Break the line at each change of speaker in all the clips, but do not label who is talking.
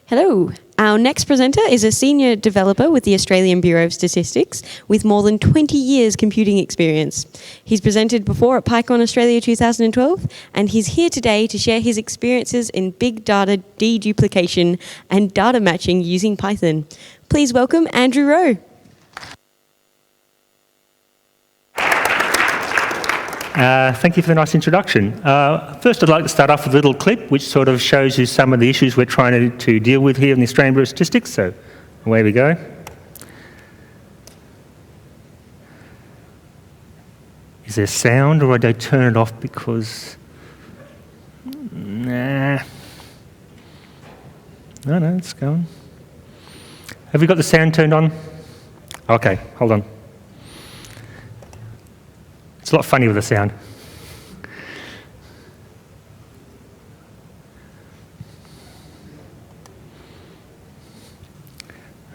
Hello. Our next presenter is a senior developer with the Australian Bureau of Statistics with more than 20 years computing experience. He's presented before at PyCon Australia 2012, and he's here today to share his experiences in big data deduplication and data matching using Python. Please welcome Andrew Rowe.
Thank you for the nice introduction. First, I'd like to start off with a little clip which sort of shows you some of the issues we're trying to deal with here in the Australian Bureau of Statistics. So, away we go. Is there sound, or do I turn it off because... Nah. No, it's going. Have we got the sound turned on? Okay, hold on. It's a lot funny with the sound.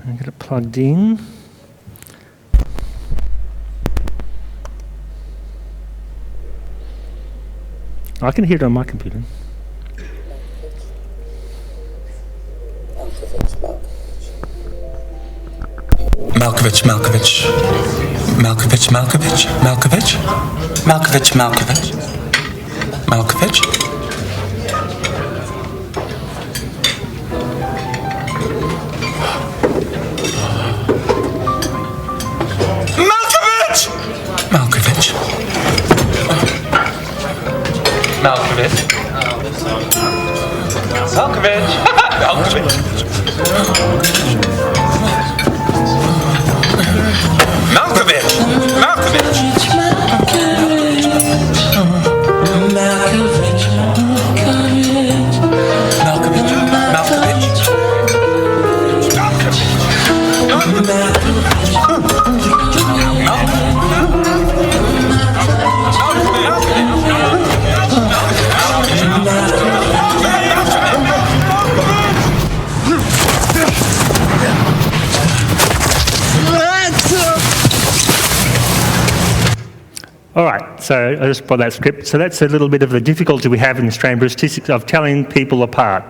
I'm get it plugged in. I can hear it on my computer.
Malkovich. Malkovich. Malkovich. Malkovich. Malkovich. Malkovich. Malkovich. Malkovich. Malkovich. Malkovich. Malkovich. Malkovich. Malkovich! Malkovich!
All right, so I just brought that script. So that's a little bit of the difficulty we have in the Australian Bureau of Statistics of telling people apart.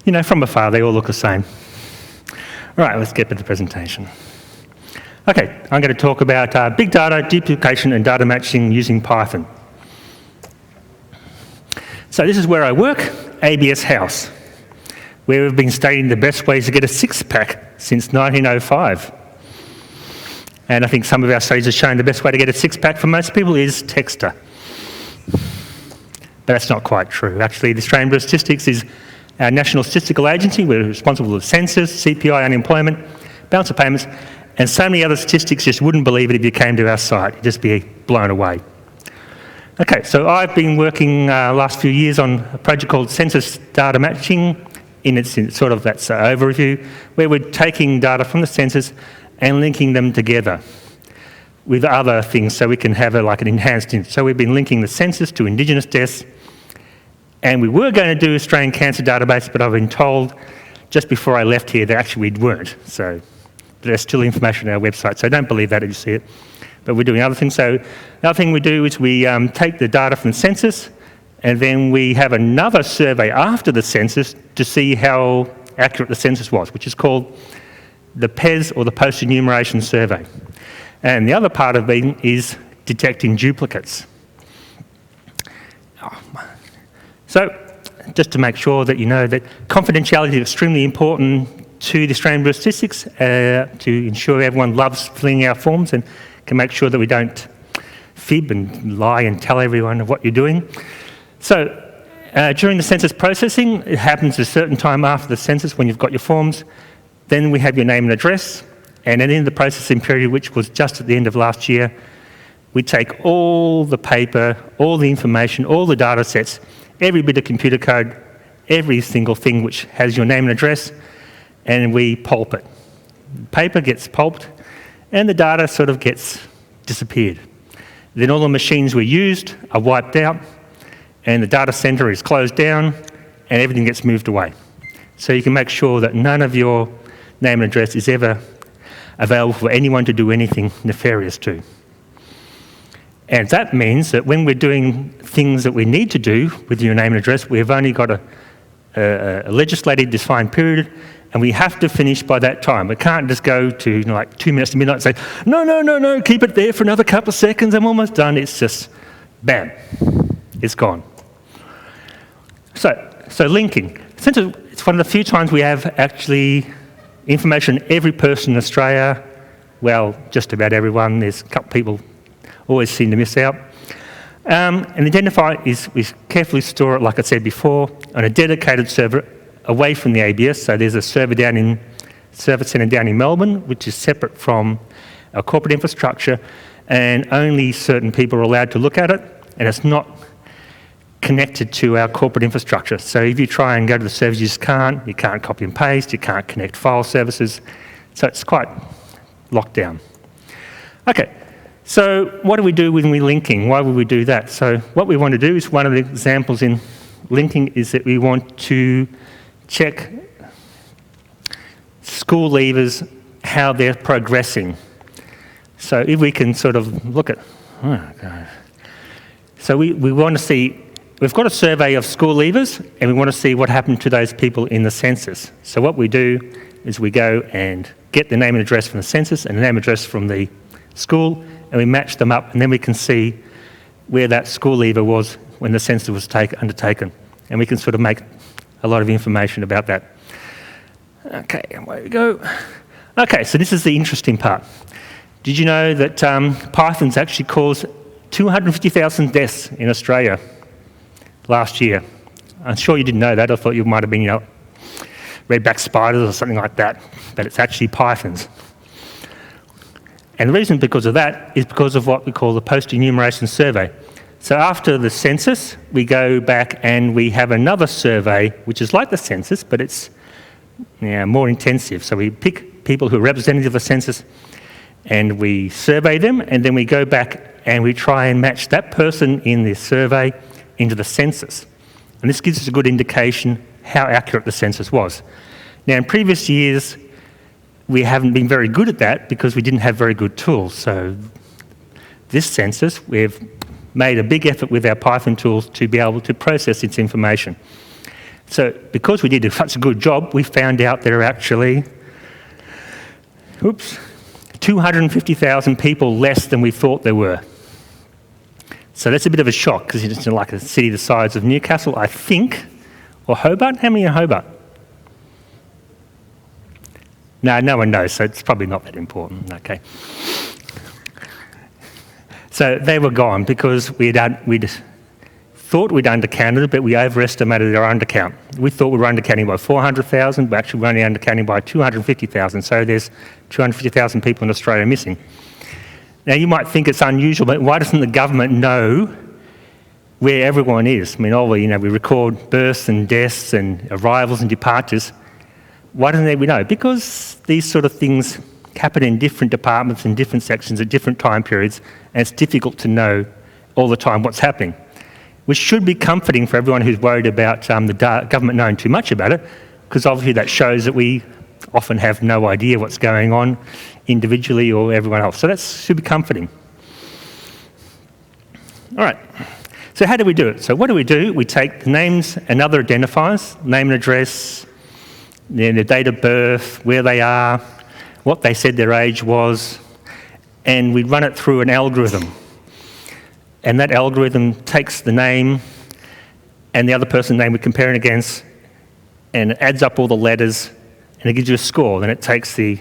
You know, from afar, they all look the same. All right, let's get to the presentation. Okay, I'm going to talk about big data, duplication, and data matching using Python. So this is where I work, ABS House, where we've been studying the best ways to get a six-pack since 1905. And I think some of our studies have shown the best way to get a six-pack for most people is Texter. But that's not quite true. Actually, the Australian Bureau of Statistics is our national statistical agency. We're responsible for the census, CPI, unemployment, balance of payments, and so many other statistics you just wouldn't believe it if you came to our site. You'd just be blown away. Okay, so I've been working last few years on a project called Census Data Matching, in sort of that's an overview, where we're taking data from the census and linking them together with other things so we can have like an enhanced. So we've been linking the census to Indigenous deaths, and we were going to do Australian Cancer Database, but I've been told just before I left here that actually we weren't. So there's still information on our website, so don't believe that if you see it. But we're doing other things. So the other thing we do is we take the data from the census, and then we have another survey after the census to see how accurate the census was, which is called the PES, or the post-enumeration survey. And the other part of it is detecting duplicates. So, just to make sure that you know that confidentiality is extremely important to the Australian Bureau of Statistics to ensure everyone loves filling out forms and can make sure that we don't fib and lie and tell everyone of what you're doing. So, during the census processing, it happens at a certain time after the census when you've got your forms. Then we have your name and address, and at the end of the processing period, which was just at the end of last year, we take all the paper, all the information, all the data sets, every bit of computer code, every single thing which has your name and address, and we pulp it. The paper gets pulped, and the data sort of gets disappeared. Then all the machines we used are wiped out, and the data centre is closed down, and everything gets moved away. So you can make sure that none of your name and address is ever available for anyone to do anything nefarious to. And that means that when we're doing things that we need to do with your name and address, we've only got to a legislative defined period, and we have to finish by that time. We can't just go to like 2 minutes to midnight and say, no, keep it there for another couple of seconds, I'm almost done. It's just, bam, it's gone. So linking. It's one of the few times we have actually information on every person in Australia. Well, just about everyone. There's a couple of people always seem to miss out. And identify is we carefully store it, like I said before, on a dedicated server away from the ABS. So there's a server centre down in Melbourne, which is separate from our corporate infrastructure, and only certain people are allowed to look at it, and it's not connected to our corporate infrastructure. So if you try and go to the servers, you can't copy and paste, you can't connect file services. So it's quite locked down. Okay, so what do we do when we're linking? Why would we do that? So what we want to do is, one of the examples in linking is that we want to check school leavers, how they're progressing. So if we can sort of look at, oh God. So we want to see, we've got a survey of school leavers, and we want to see what happened to those people in the census. So what we do is we go and get the name and address from the census and the name and address from the school, and we match them up, and then we can see where that school leaver was when the census was undertaken. And we can sort of make a lot of information about that. Okay, away we go. Okay, so this is the interesting part. Did you know that pythons actually caused 250,000 deaths in Australia last year? I'm sure you didn't know that. I thought you might have been, redback spiders or something like that, but it's actually pythons. And the reason because of that is because of what we call the post-enumeration survey. So after the census, we go back and we have another survey, which is like the census, but it's more intensive. So we pick people who are representative of the census, and we survey them, and then we go back and we try and match that person in the survey into the census. And this gives us a good indication how accurate the census was. Now, in previous years, we haven't been very good at that because we didn't have very good tools. So this census, we've made a big effort with our Python tools to be able to process its information. So because we did such a good job, we found out there are actually 250,000 people less than we thought there were. So that's a bit of a shock, because it's like a city the size of Newcastle, I think, or Hobart. How many are Hobart? No one knows, so it's probably not that important. Okay. So they were gone because we'd thought we'd undercounted it, but we overestimated our undercount. We thought we were undercounting by 400,000, but actually we're only undercounting by 250,000. So there's 250,000 people in Australia missing. Now you might think it's unusual, but why doesn't the government know where everyone is? I mean, we record births and deaths and arrivals and departures. Why doesn't we know? Because these sort of things happen in different departments and different sections at different time periods, and it's difficult to know all the time what's happening. Which should be comforting for everyone who's worried about the government knowing too much about it, because obviously that shows that we often have no idea what's going on individually or everyone else. So that should be comforting. All right. So how do we do it? So what do? We take the names and other identifiers, name and address, their date of birth, where they are, what they said their age was, and we run it through an algorithm. And that algorithm takes the name and the other person's name we're comparing against, and it adds up all the letters, and it gives you a score. Then it takes the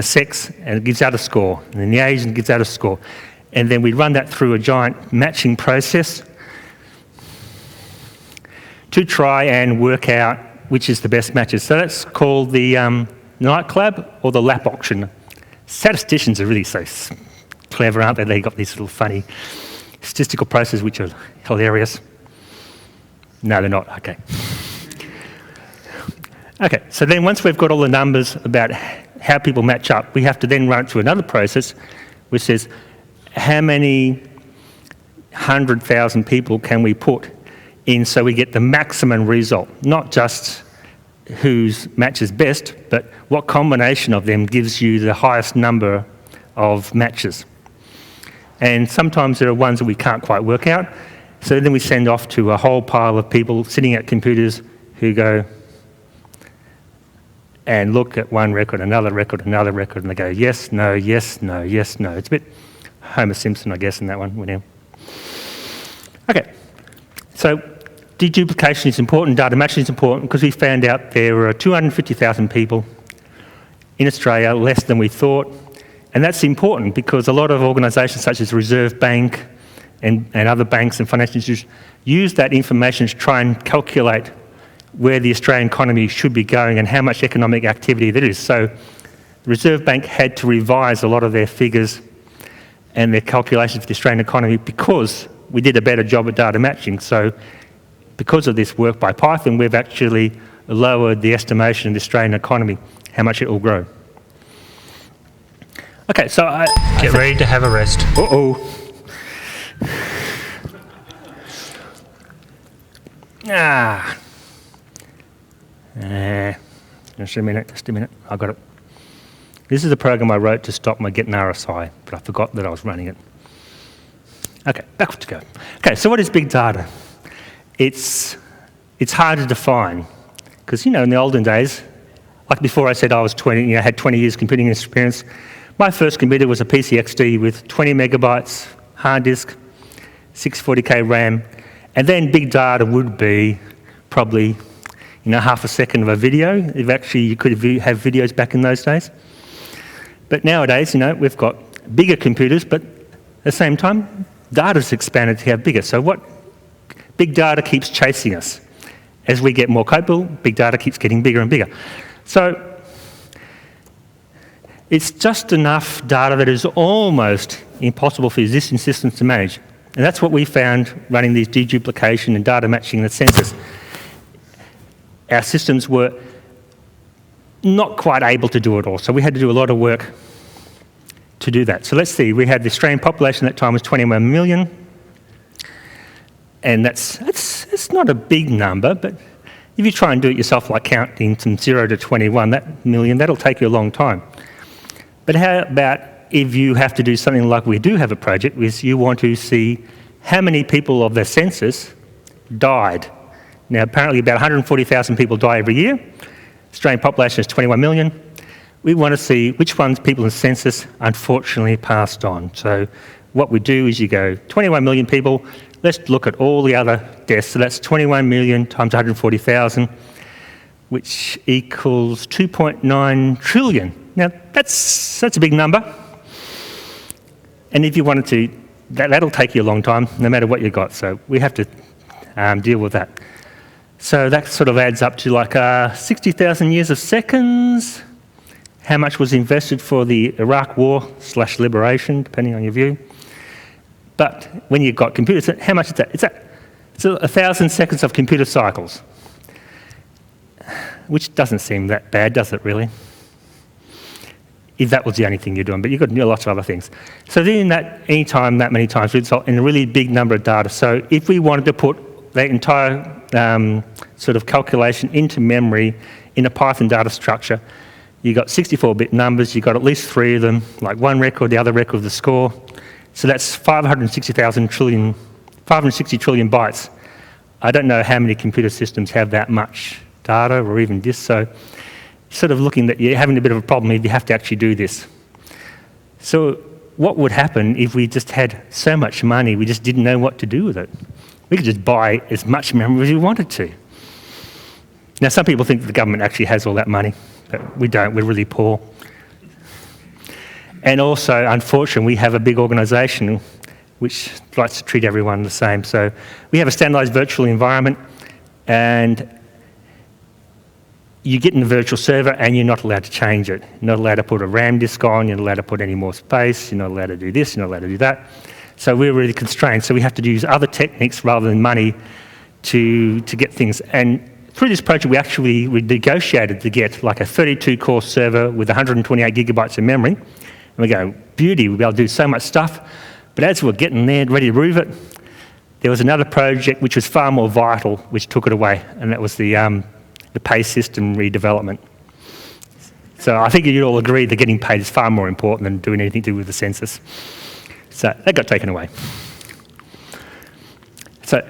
sex and it gives out a score, and then the age and it gives out a score. And then we run that through a giant matching process to try and work out which is the best matches. So that's called the nightclub or the lap auction. Statisticians are really so clever, aren't they? They've got these little funny statistical processes which are hilarious. No, they're not. Okay. Okay, so then once we've got all the numbers about how people match up, we have to then run it through another process which says how many 100,000 people can we put in so we get the maximum result, not just whose matches best, but what combination of them gives you the highest number of matches. And sometimes there are ones that we can't quite work out, so then we send off to a whole pile of people sitting at computers who go and look at one record, another record, another record, and they go, yes, no, yes, no, yes, no. It's a bit Homer Simpson, I guess, in that one. Okay, so deduplication is important, data matching is important, because we found out there were 250,000 people in Australia, less than we thought. And that's important because a lot of organisations such as Reserve Bank and other banks and financial institutions use that information to try and calculate where the Australian economy should be going and how much economic activity there is. So the Reserve Bank had to revise a lot of their figures and their calculations for the Australian economy because we did a better job at data matching. So because of this work by Python, we've actually lowered the estimation of the Australian economy, how much it will grow. Okay, so
Get ready to have a rest.
Uh-oh. Just a minute, I got it. This is a program I wrote to stop my getting RSI, but I forgot that I was running it. Okay, back to go. Okay, so what is big data? It's hard to define, because, in the olden days, like before I said I was 20, had 20 years computing experience, my first computer was a PCXD with 20 megabytes hard disk, 640K RAM, and then big data would be probably half a second of a video, if actually you could have videos back in those days. But nowadays, we've got bigger computers, but at the same time, data's expanded to have bigger. So what big data keeps chasing us. As we get more capable, big data keeps getting bigger and bigger. So it's just enough data that is almost impossible for existing systems to manage. And that's what we found running these deduplication and data matching in the census. Our systems were not quite able to do it all, so we had to do a lot of work to do that. So let's see, we had the Australian population at that time was 21 million, and that's not a big number, but if you try and do it yourself, like counting from 0 to 21, that million, that'll take you a long time. But how about if you have to do something like we do have a project, is you want to see how many people of the census died. Now, apparently about 140,000 people die every year. Australian population is 21 million. We want to see which ones people in the census unfortunately passed on. So what we do is you go 21 million people, let's look at all the other deaths. So that's 21 million times 140,000, which equals 2.9 trillion. Now, that's a big number. And if you wanted to, that'll take you a long time, no matter what you got. So we have to deal with that. So that sort of adds up to like 60,000 years of seconds. How much was invested for the Iraq War / liberation, depending on your view. But when you've got computers, how much is that? It's 1,000 seconds of computer cycles, which doesn't seem that bad, does it really? If that was the only thing you're doing, but you've got to do lots of other things. So doing that any time, that many times, would result in a really big number of data. So if we wanted to put that entire sort of calculation into memory in a Python data structure, you've got 64-bit numbers, you've got at least 3 of them, like one record, the other record of the score. So that's 560 trillion bytes. I don't know how many computer systems have that much data or even disk, so sort of looking that you're having a bit of a problem if you have to actually do this. So what would happen if we just had so much money we just didn't know what to do with it? We could just buy as much memory as we wanted to. Now, some people think that the government actually has all that money, but we don't. We're really poor. And also, unfortunately, we have a big organisation which likes to treat everyone the same. So we have a standardised virtual environment, and you get in the virtual server and you're not allowed to change it. You're not allowed to put a RAM disk on, you're not allowed to put any more space, you're not allowed to do this, you're not allowed to do that. So we're really constrained. So we have to use other techniques rather than money to get things. And through this project, we negotiated to get like a 32-core server with 128 gigabytes of memory. And we go, beauty, we'll be able to do so much stuff. But as we're getting there, ready to move it, there was another project which was far more vital, which took it away, and that was the pay system redevelopment. So I think you'd all agree that getting paid is far more important than doing anything to do with the census. So that got taken away. So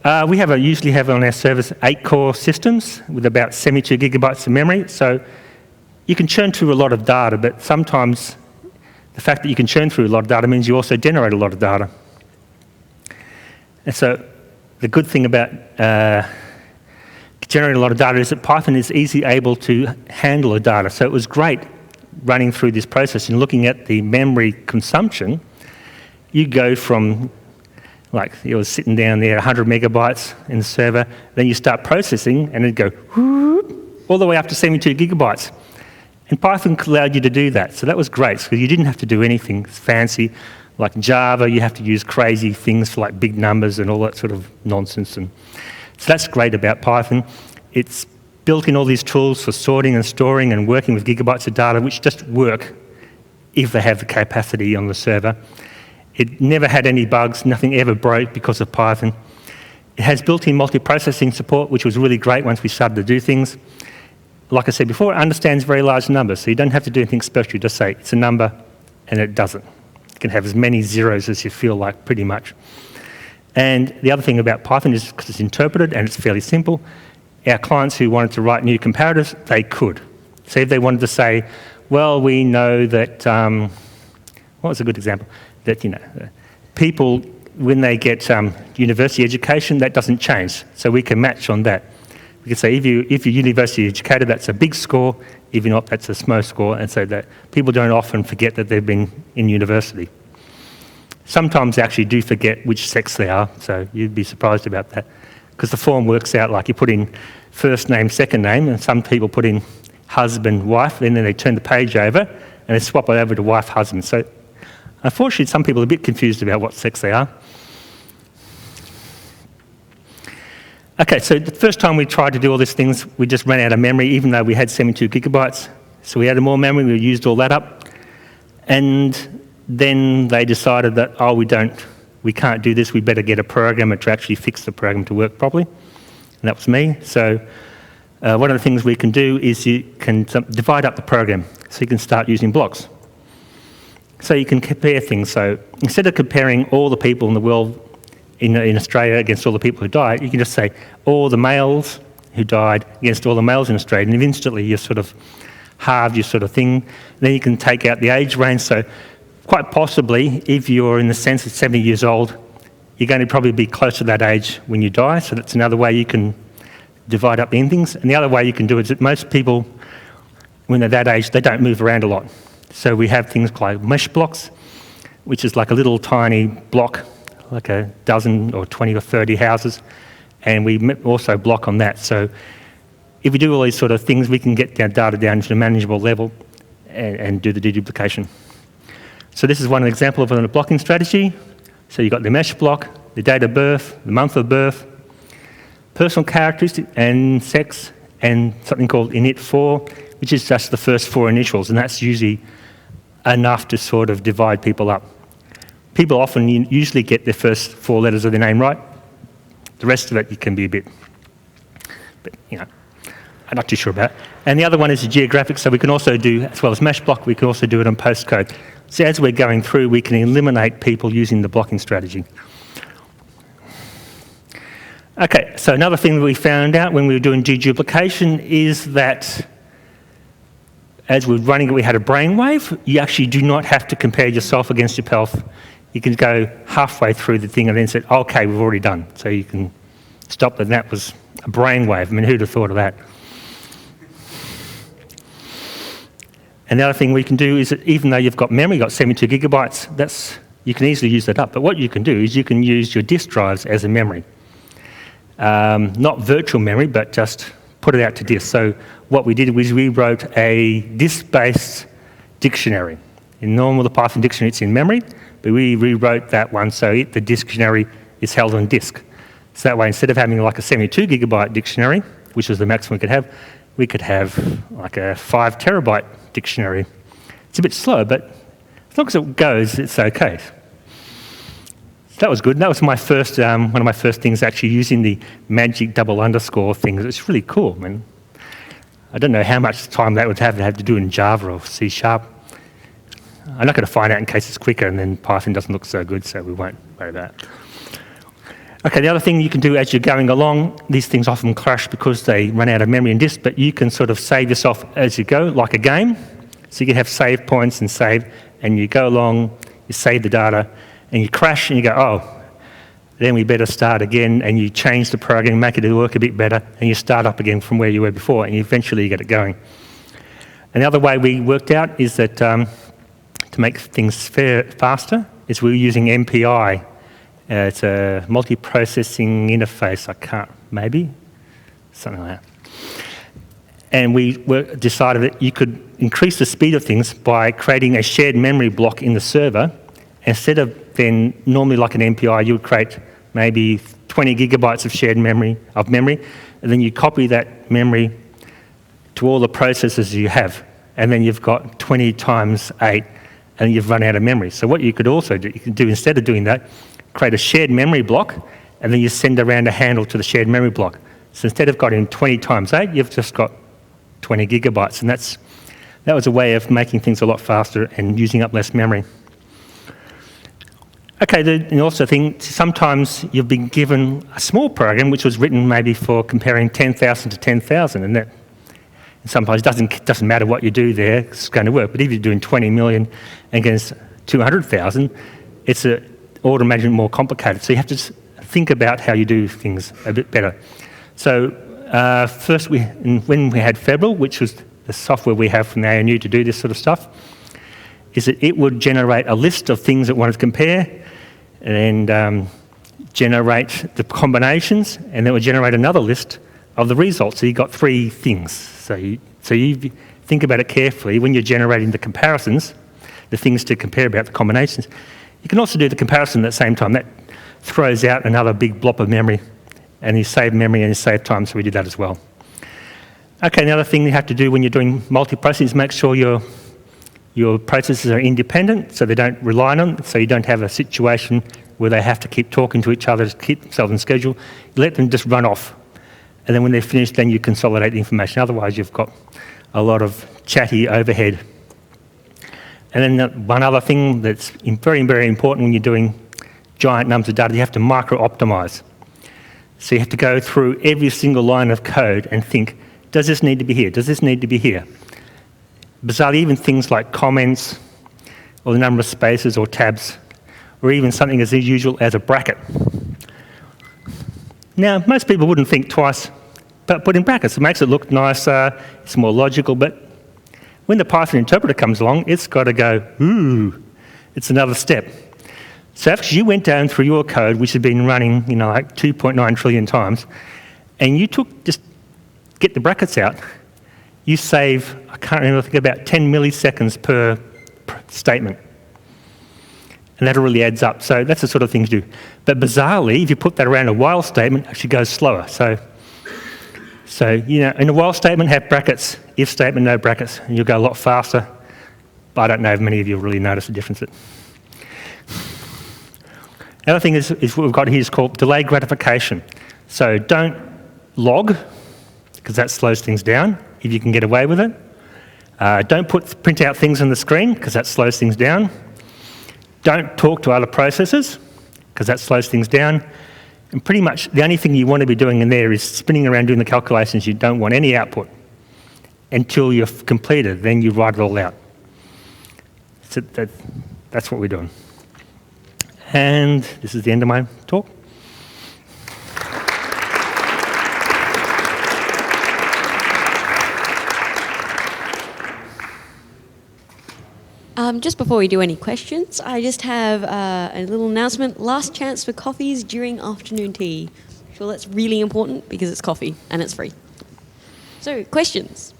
We usually have on our servers 8 core systems with about 72 gigabytes of memory. So you can churn through a lot of data, but sometimes the fact that you can churn through a lot of data means you also generate a lot of data. And so the good thing about generating a lot of data is that Python is easily able to handle the data. So it was great running through this process and looking at the memory consumption. You go from, like, it was sitting down there, 100 megabytes in the server, then you start processing and it'd go whoop, all the way up to 72 gigabytes. And Python allowed you to do that, so that was great, because you didn't have to do anything fancy. Like Java, you have to use crazy things for like big numbers and all that sort of nonsense. And so that's great about Python. It's built in all these tools for sorting and storing and working with gigabytes of data, which just work if they have the capacity on the server. It never had any bugs, nothing ever broke because of Python. It has built-in multiprocessing support, which was really great once we started to do things. Like I said before, it understands very large numbers, so you don't have to do anything special. You just say it's a number, and it doesn't. It can have as many zeros as you feel like, pretty much. And the other thing about Python is because it's interpreted and it's fairly simple, our clients who wanted to write new comparatives, they could. So if they wanted to say, well, we know that, what was a good example? That, you know, people, when they get university education, that doesn't change. So we can match on that. We can say if you're university educated, that's a big score. If you're not, that's a small score. And so that people don't often forget that they've been in university. Sometimes they actually do forget which sex they are, so you'd be surprised about that. Because the form works out like you put in first name, second name, and some people put in husband, wife, and then they turn the page over and they swap it over to wife, husband. So unfortunately, some people are a bit confused about what sex they are. Okay, so the first time we tried to do all these things, we just ran out of memory, even though we had 72 gigabytes. So we added more memory, we used all that up. And then they decided that, oh, we can't do this, we better get a programmer to actually fix the program to work properly. And that was me. So one of the things we can do is you can divide up the program, so you can start using blocks. So you can compare things. So instead of comparing all the people in the world in Australia against all the people who died, you can just say all the males who died against all the males in Australia, and instantly you sort of halve your sort of thing. Then you can take out the age range. So quite possibly, if you're in the census 70 years old, you're going to probably be close to that age when you die. So that's another way you can divide up the endings. And the other way you can do it is that most people, when they're that age, they don't move around a lot. So we have things like mesh blocks, which is like a little tiny block, like a dozen or 20 or 30 houses, and we also block on that. So if we do all these sort of things, we can get our data down to a manageable level and do the deduplication. So this is one example of a blocking strategy. So you've got the mesh block, the date of birth, the month of birth, personal characteristics and sex, and something called init4, which is just the first 4 initials, and that's usually enough to sort of divide people up. People often usually get their first 4 letters of their name right. The rest of it can be a bit, you know, I'm not too sure about. And the other one is the geographic, so we can also do, as well as mesh block, we can also do it on postcode. So as we're going through, we can eliminate people using the blocking strategy. Okay, so another thing that we found out when we were doing deduplication is that as we were running it, we had a brainwave. You actually do not have to compare yourself against yourself. You can go halfway through the thing and then say, okay, we've already done. So you can stop, and that was a brainwave. I mean, who'd have thought of that? And the other thing we can do is that even though you've got memory, you've got 72 gigabytes, you can easily use that up. But what you can do is you can use your disk drives as a memory. Not virtual memory, but just put it out to disk. So what we did was we wrote a disk-based dictionary. In normal, the Python dictionary, it's in memory, but we rewrote that one so the dictionary is held on disk. So that way, instead of having like a 72 gigabyte dictionary, which was the maximum we could have like a 5 terabyte dictionary. It's a bit slow, but as long as it goes, it's okay. That was good. That was my first, one of my first things actually using the magic double underscore things. It's really cool, man. I don't know how much time that would have to do in Java or C#. I'm not going to find out in case it's quicker and then Python doesn't look so good, so we won't worry about it. Okay, the other thing you can do as you're going along, these things often crash because they run out of memory and disk, but you can sort of save yourself as you go, like a game. So you can have save points and save, and you go along, you save the data, and you crash and you go, oh, then we better start again, and you change the program, make it work a bit better, and you start up again from where you were before, and eventually you get it going. And the other way we worked out is that to make things faster is we're using MPI. It's a multi-processing interface, maybe, something like that. And we decided that you could increase the speed of things by creating a shared memory block in the server. Instead of then, normally like an MPI, you would create maybe 20 gigabytes of shared memory, and then you copy that memory to all the processes you have. And then you've got 20 times 8, and you've run out of memory. So what you could also do, instead of doing that, create a shared memory block, and then you send around a handle to the shared memory block. So instead of getting 20 times 8, you've just got 20 gigabytes, and that was a way of making things a lot faster and using up less memory. Okay, and also sometimes you've been given a small program which was written maybe for comparing 10,000 to 10,000, and that sometimes doesn't matter what you do there, it's going to work. But if you're doing 20 million against 200,000, it's order of magnitude more complicated. So you have to think about how you do things a bit better. So first, when we had Febrile, which was the software we have from the ANU to do this sort of stuff, is that it would generate a list of things it wanted to compare and generate the combinations, and then it would generate another list of the results. So you got 3 things. So you think about it carefully when you're generating the comparisons, the things to compare about the combinations. You can also do the comparison at the same time. That throws out another big blob of memory, and you save memory and you save time, so we did that as well. Okay, the other thing you have to do when you're doing multiprocessing is make sure your processes are independent, so they don't rely on them, so you don't have a situation where they have to keep talking to each other to keep themselves on schedule. You let them just run off, and then when they're finished, then you consolidate the information. Otherwise, you've got a lot of chatty overhead. And then one other thing that's very, very important when you're doing giant numbers of data, you have to micro-optimize. So you have to go through every single line of code and think, does this need to be here? Does this need to be here? Bizarrely, even things like comments, or the number of spaces or tabs, or even something as usual as a bracket. Now, most people wouldn't think twice, but put in brackets. It makes it look nicer, it's more logical, but when the Python interpreter comes along, it's got to go, ooh, it's another step. So after you went down through your code, which had been running, like 2.9 trillion times, and you just get the brackets out, you save, I can't remember, I think about 10 milliseconds per statement. And that really adds up. So that's the sort of thing to do. But bizarrely, if you put that around a while statement, it actually goes slower. So in a while statement, have brackets. If statement, no brackets, and you'll go a lot faster. But I don't know if many of you really notice the difference. The other thing is what we've got here is called delayed gratification. So don't log, because that slows things down, if you can get away with it. Don't print out things on the screen, because that slows things down. Don't talk to other processes, because that slows things down. And pretty much the only thing you want to be doing in there is spinning around doing the calculations. You don't want any output until you've completed. Then you write it all out. So that's what we're doing. And this is the end of my talk.
Just before we do any questions, I just have a little announcement. Last chance for coffees during afternoon tea. Sure, that's really important because it's coffee and it's free. So, questions?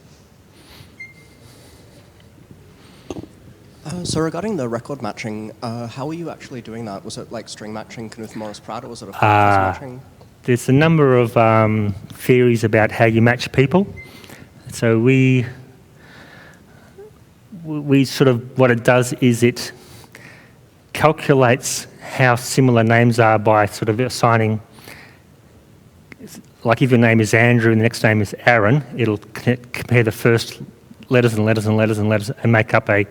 So regarding the record matching, how are you actually doing that? Was it like string matching, Knuth Morris-Pratt, or was it a matching?
There's a number of theories about how you match people. So we sort of, what it does is it calculates how similar names are by sort of assigning, like if your name is Andrew and the next name is Aaron, it'll compare the first letters and letters and letters and letters and make up a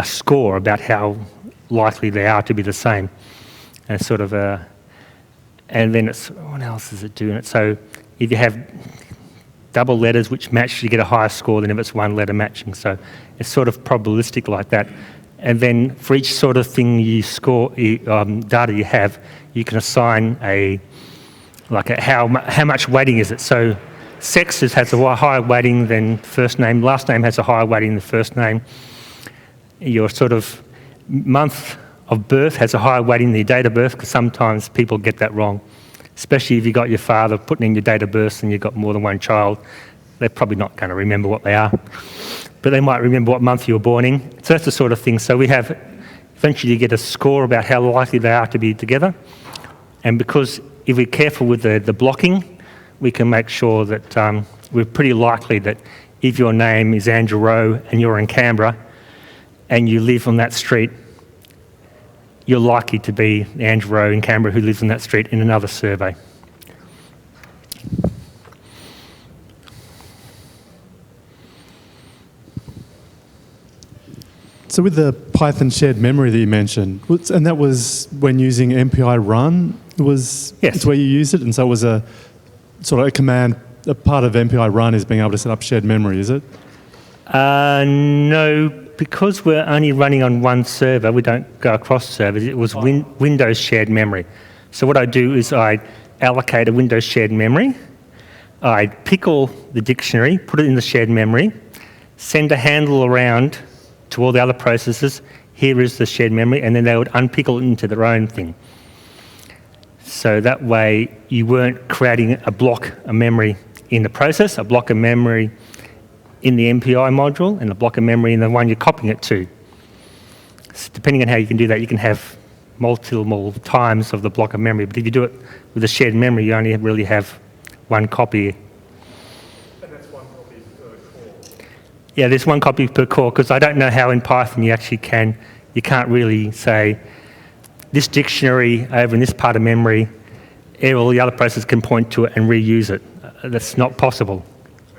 score about how likely they are to be the same. And sort of And then what else is it doing it? So if you have double letters which match, you get a higher score than if it's one letter matching. So it's sort of probabilistic like that. And then for each sort of thing you score, data you have, you can assign how much weighting is it. So sex has a higher weighting than first name. Last name has a higher weighting than first name. Your sort of month of birth has a higher weighting than your date of birth, because sometimes people get that wrong. Especially if you got your father putting in your date of birth and you've got more than one child, they're probably not going to remember what they are. But they might remember what month you were born in. So that's the sort of thing. So we have, eventually you get a score about how likely they are to be together. And because if we're careful with the blocking, we can make sure that we're pretty likely that if your name is Andrew Rowe and you're in Canberra and you live on that street, you're likely to be Andrew Rowe in Canberra who lives on that street in another survey.
So with the Python shared memory that you mentioned, and that was when using MPI run,
Yes.
It's where you used it, and so it was a sort of a command, a part of MPI run is being able to set up shared memory, is it?
No, because we're only running on one server, we don't go across servers. It was Windows shared memory. So what I do is I allocate a Windows shared memory, I pickle the dictionary, put it in the shared memory, send a handle around to all the other processes, here is the shared memory, and then they would unpickle it into their own thing. So that way you weren't creating a block of memory in the process, a block of memory in the MPI module, and a block of memory in the one you're copying it to. So depending on how you can do that, you can have multiple times of the block of memory, but if you do it with a shared memory, you only really have one copy.
And that's one copy per core?
Yeah, there's one copy per core, because I don't know how in Python you can't really say, this dictionary over in this part of memory, all the other processes can point to it and reuse it. That's not possible.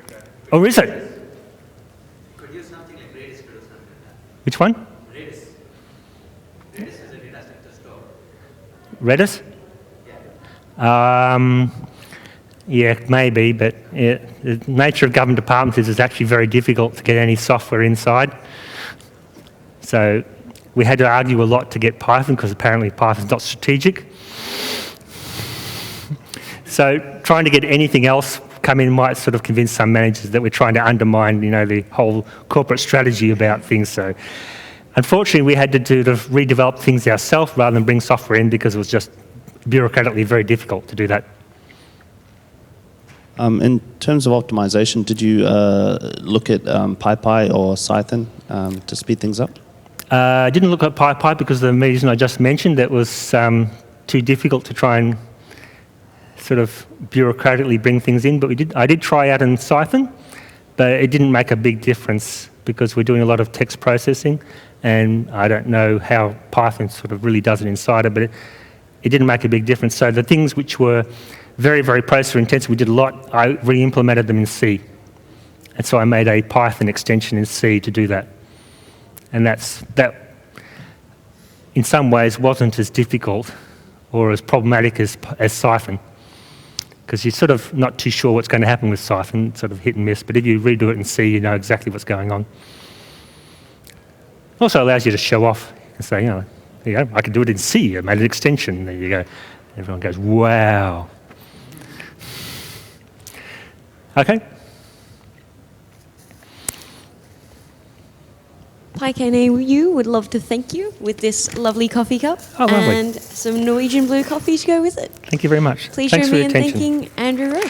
Okay.
Or is it?
You could use something like Redis to do something like that.
Which one?
Redis. Redis is a data center store.
Redis? Yeah, maybe, but the nature of government departments is it's actually very difficult to get any software inside. So we had to argue a lot to get Python, because apparently Python's not strategic. So trying to get anything else come in might sort of convince some managers that we're trying to undermine, the whole corporate strategy about things. So unfortunately, we had to redevelop things ourselves rather than bring software in, because it was just bureaucratically very difficult to do that.
In terms of optimization, did you look at PyPy or Cython to speed things up?
I didn't look at PyPy because of the reason I just mentioned. That was too difficult to try and sort of bureaucratically bring things in. But I did try out in Cython, but it didn't make a big difference because we're doing a lot of text processing, and I don't know how Python sort of really does it inside it, but it didn't make a big difference. So the things which were very, very processor intensive, we did a lot, I re-implemented them in C. And so I made a Python extension in C to do that. And that, in some ways, wasn't as difficult or as problematic as Cython, because you're sort of not too sure what's going to happen with Cython, sort of hit and miss. But if you redo it in C, you know exactly what's going on. Also allows you to show off and say, there you go, I can do it in C. I made an extension. There you go. Everyone goes, wow. Okay.
PyCon AU would love to thank you with this lovely coffee cup
lovely.
and some Norwegian blue coffee to go with it.
Thank you very much.
Please
Thanks
join
for
me
your
in
attention.
thanking Andrew Rowe.